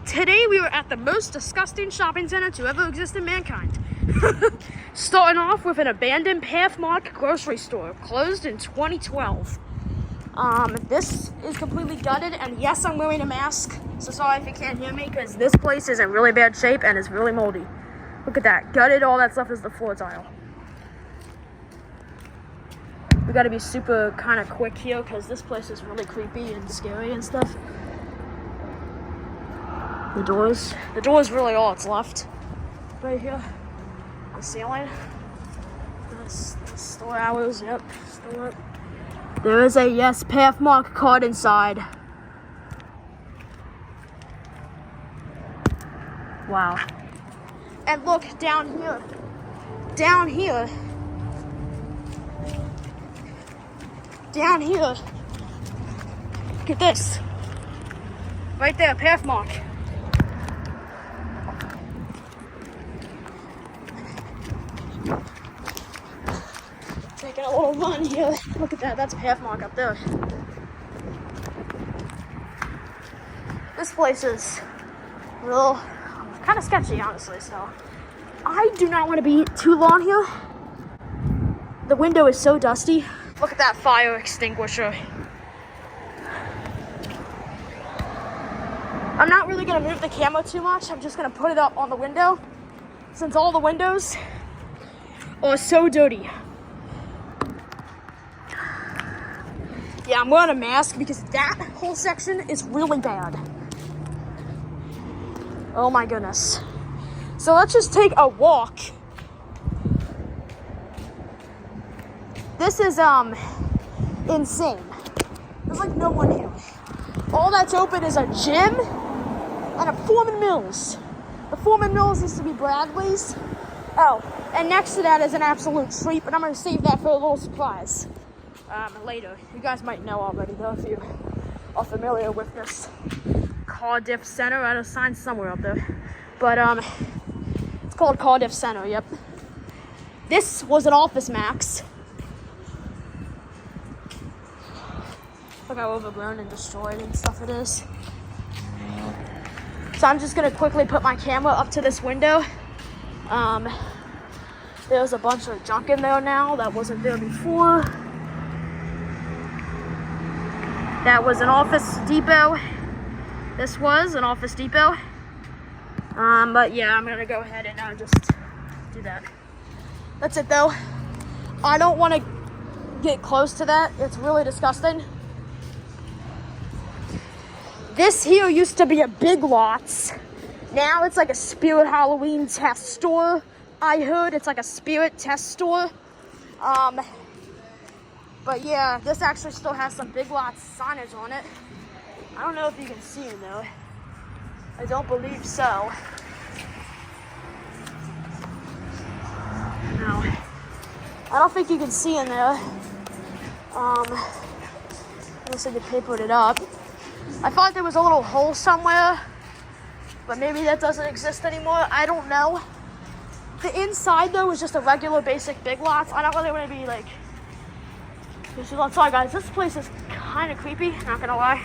today we were at the most disgusting shopping center to ever exist in mankind. Starting off with an abandoned Pathmark grocery store, closed in 2012. This is completely gutted, and yes, I'm wearing a mask, so sorry if you can't hear me, because this place is in really bad shape and is really moldy. Look at that, gutted, all that stuff is the floor tile. We gotta be super kind of quick here, because this place is really creepy and scary and stuff. The door's really all that's left. Right here. The ceiling. The store hours, yep, still up. There is a yes Pathmark card inside. Wow. And look down here. Down here. Down here. Look at this. Right there, Pathmark. Taking a little run here. Look at that, that's Pathmark up there. This place is real, kind of sketchy, honestly, so I do not want to be too long here. The window is so dusty. Look at that fire extinguisher. I'm not really going to move the camera too much. I'm just going to put it up on the window, since all the windows are so dirty. Yeah, I'm wearing a mask because that whole section is really bad. Oh my goodness. So let's just take a walk. This is insane. There's like no one here. All that's open is a gym and a Forman Mills. The Forman Mills used to be Bradlees. Oh, and next to that is an absolute treat, but I'm gonna save that for a little surprise. Later. You guys might know already though if you are familiar with this Cardiff Center. I had a sign somewhere up there. But it's called Cardiff Center, yep. This was an Office Max. Look how overgrown and destroyed and stuff it is. So I'm just gonna quickly put my camera up to this window. There's a bunch of junk in there now that wasn't there before. That was an Office Depot. This was an Office Depot. But yeah, I'm gonna go ahead and just do that. That's it though. I don't want to get close to that. It's really disgusting. This here used to be a Big Lots. Now it's like a Spirit Halloween test store. I heard it's like a Spirit test store. But yeah, this actually still has some Big Lots signage on it. I don't know if you can see it though. I don't believe so. No. I don't think you can see in there. Looks like they papered it up. I thought there was a little hole somewhere, but maybe that doesn't exist anymore. I don't know. The inside though is just a regular basic Big Lots. I don't really want to be like, sorry guys, this place is kind of creepy, not gonna lie.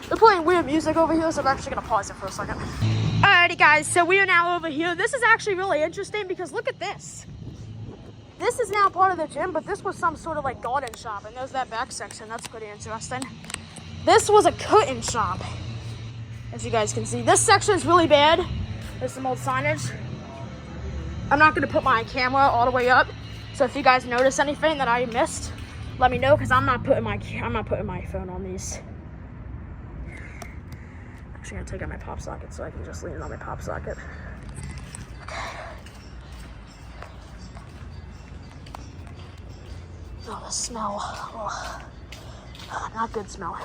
They're playing weird music over here, so I'm actually gonna pause it for a second. Alrighty guys, so we are now over here. This is actually really interesting because look at this. This is now part of the gym, but this was some sort of like garden shop, and there's that back section. That's pretty interesting. This was a curtain shop, as you guys can see. This section is really bad. There's some old signage. I'm not gonna put my camera all the way up, so if you guys notice anything that I missed, let me know, because I'm not putting my phone on these. Actually, I'm gonna take out my pop socket so I can just lean it on my pop socket. Okay. Oh, the smell. Oh, not good smell.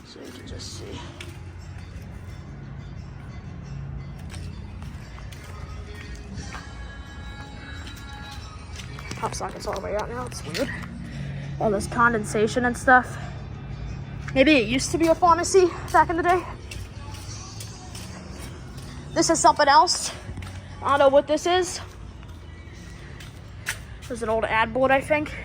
So you can just see. Pop socket's all the way out now. It's weird. All this condensation and stuff. Maybe it used to be a pharmacy back in the day. This is something else. I don't know what this is. There's an old ad board, I think.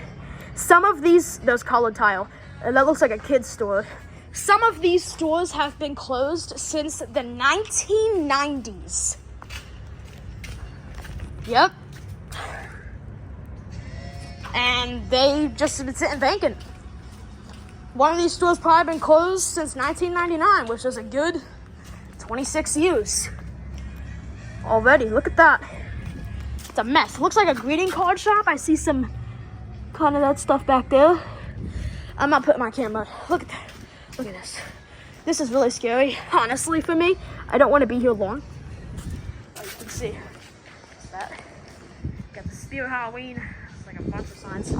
Some of these, those colored tile, and that looks like a kid's store. Some of these stores have been closed since the 1990s. Yep. And they just been sitting vacant. One of these stores probably been closed since 1999, which is a good 26 years already. Look at that. It's a mess. Looks like a greeting card shop. I see some kind of that stuff back there. I'm not putting my camera. Look at that. Look at this. This is really scary, honestly, for me. I don't want to be here long. Oh, you can see. What's that? Got the Spirit Halloween. It's like a bunch of signs.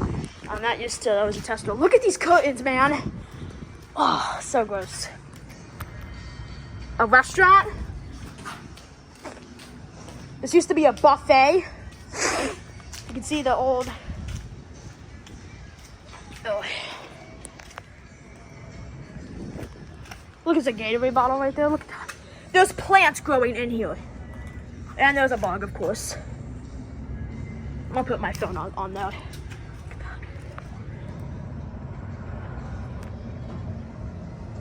I'm not used to those in Tesco. Look at these curtains, man. Oh, so gross. A restaurant. This used to be a buffet. You can see the old... Oh. Look, there's a Gatorade bottle right there. Look at that. There's plants growing in here. And there's a bug, of course. I'm gonna put my phone on there. Look at that.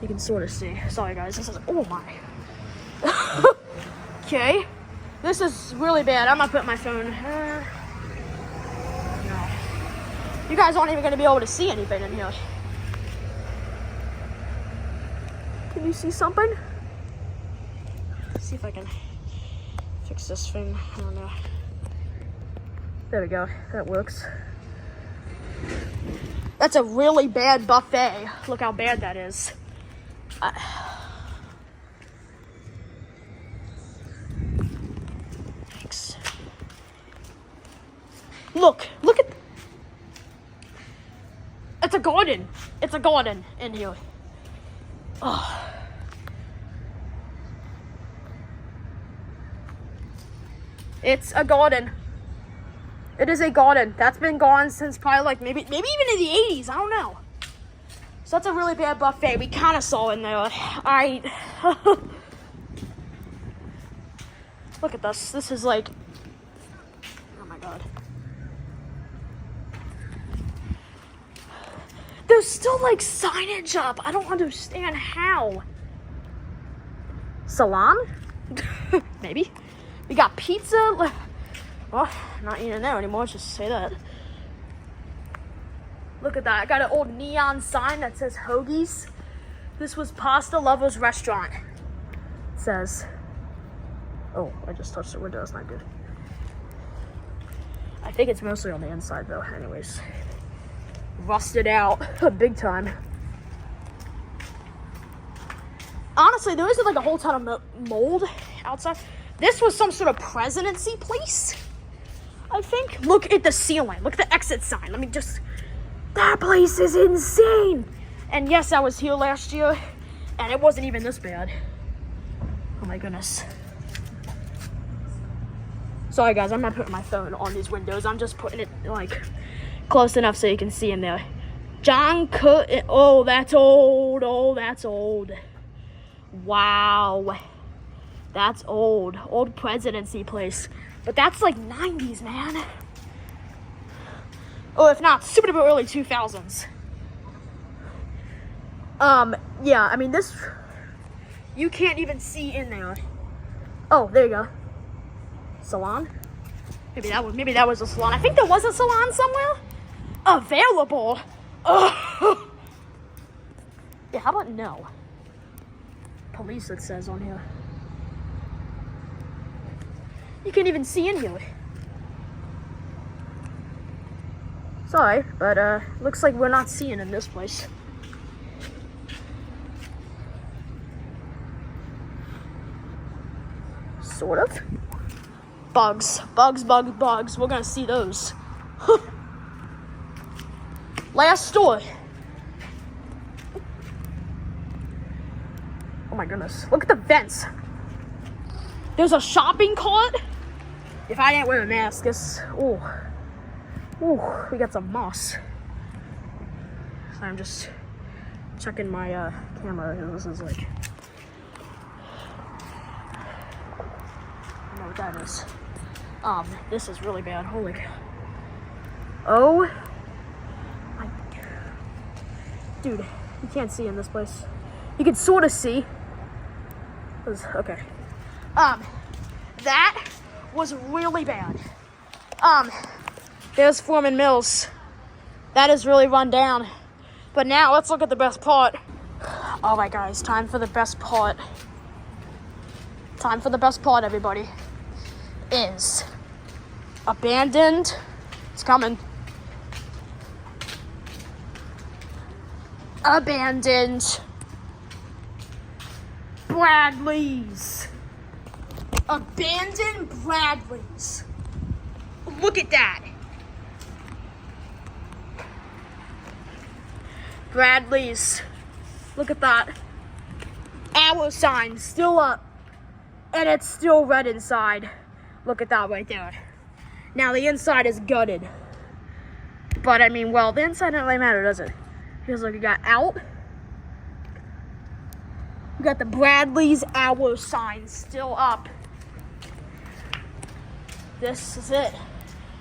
You can sort of see. Sorry, guys. This is... Oh, my. Okay. This is really bad. I'm gonna put my phone... No. You guys aren't even gonna be able to see anything in here. Can you see something? Let's see if I can fix this thing. I don't know. There we go. That works. That's a really bad buffet. Look how bad that is. Thanks. Look at... It's a garden. It's a garden in here. Oh. It's a garden. It is a garden. That's been gone since probably like maybe even in the 80s. I don't know. So that's a really bad buffet. We kind of saw in there. Look at this. This is like... Oh my god. There's still like signage up. I don't understand how. Salon? Maybe. We got pizza. Well, not eating there anymore. Just say that. Look at that. I got an old neon sign that says Hoagies. This was Pasta Lovers Restaurant. It says. Oh, I just touched the window. That's not good. I think it's mostly on the inside though. Anyways. Rusted out big time. Honestly, there isn't like a whole ton of mold outside. This was some sort of presidency place, I think. Look at the ceiling. Look at the exit sign. Let me just... That place is insane. And yes, I was here last year, and it wasn't even this bad. Oh my goodness. Sorry guys, I'm not putting my phone on these windows. I'm just putting it like close enough so you can see in there. John Cook. Oh, that's old. Oh, that's old. Wow. That's old. Old presidency place. But that's like 90s, man. Or if not, super duper early 2000s. Yeah, I mean this... You can't even see in there. Oh, there you go. Salon? Maybe that was a salon. I think there was a salon somewhere. Available. Oh. Yeah, how about no? Police, it says on here. You can't even see in here. Sorry, but looks like we're not seeing in this place. Sort of. Bugs. We're gonna see those. Last store. Oh my goodness. Look at the vents. There's a shopping cart. If I didn't wear a mask, this... Ooh, we got some moss. So I'm just checking my camera. This is like... I don't know what that is. This is really bad. Holy cow. Oh my Dude, you can't see in this place. You can sort of see. Okay. That was really bad. There's Forman Mills. That is really run down. But now let's look at the best part. All right, guys, time for the best part. Time for the best part, everybody. Is abandoned. It's coming. Abandoned Bradlees. Abandoned Bradlees. Look at that. Bradlees. Look at that. Hour sign still up. And it's still red inside. Look at that right there. Now the inside is gutted. But I mean, well, the inside doesn't really matter, does it? Because look, you got out. You got the Bradlees hour sign still up. This is it.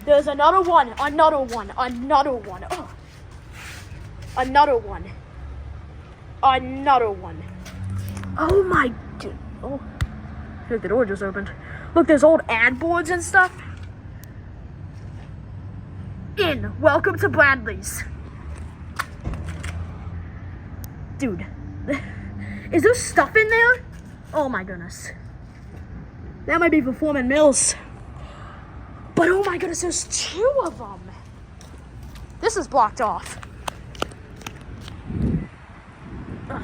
There's another one, another one, another one. Oh. Another one. Another one. Oh my god. Oh. I feel like the door just opened. Look, there's old ad boards and stuff. Welcome to Bradlees. Dude. Is there stuff in there? Oh my goodness. That might be for Forman Mills. But oh my goodness, there's 2 of them. This is blocked off.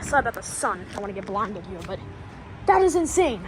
Sorry about the sun. I don't want to get blinded here, but that is insane.